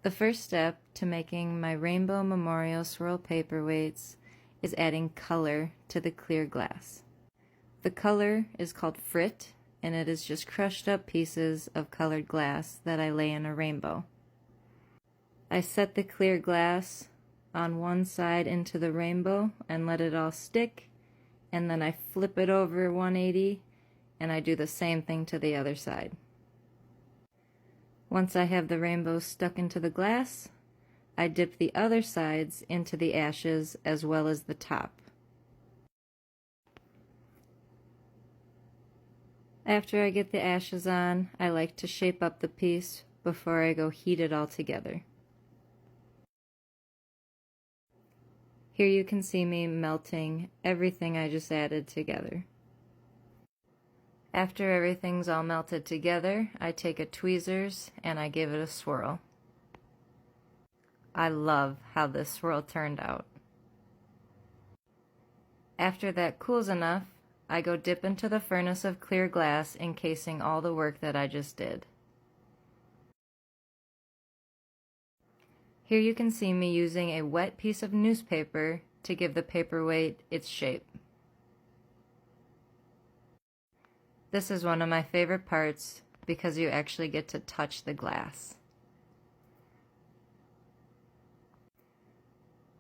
The first step to making my rainbow memorial swirl paperweights is adding color to the clear glass. The color is called frit, and it is just crushed up pieces of colored glass that I lay in a rainbow. I set the clear glass on one side into the rainbow and let it all stick, and then I flip it over 180 and I do the same thing to the other side. Once I have the rainbow stuck into the glass, I dip the other sides into the ashes as well as the top. After I get the ashes on, I like to shape up the piece before I go heat it all together. Here you can see me melting everything I just added together. After everything's all melted together, I take a tweezers and I give it a swirl. I love how this swirl turned out. After that cools enough, I go dip into the furnace of clear glass, encasing all the work that I just did. Here you can see me using a wet piece of newspaper to give the paperweight its shape. This is one of my favorite parts because you actually get to touch the glass.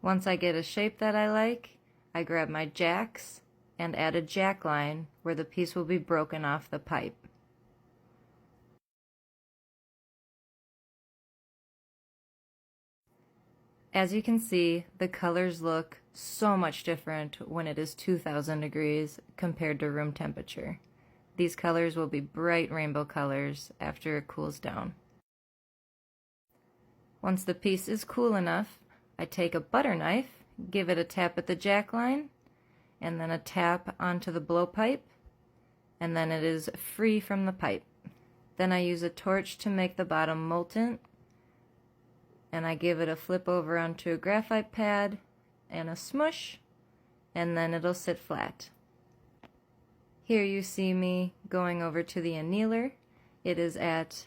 Once I get a shape that I like, I grab my jacks and add a jack line where the piece will be broken off the pipe. As you can see, the colors look so much different when it is 2000 degrees compared to room temperature. These colors will be bright rainbow colors after it cools down. Once the piece is cool enough, I take a butter knife, give it a tap at the jack line, and then a tap onto the blowpipe, and then it is free from the pipe. Then I use a torch to make the bottom molten, and I give it a flip over onto a graphite pad and a smush, and then it'll sit flat. Here you see me going over to the annealer. It is at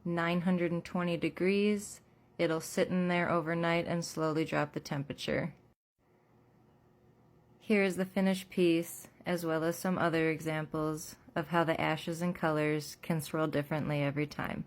920 degrees. It'll sit in there overnight and slowly drop the temperature. Here is the finished piece, as well as some other examples of how the ashes and colors can swirl differently every time.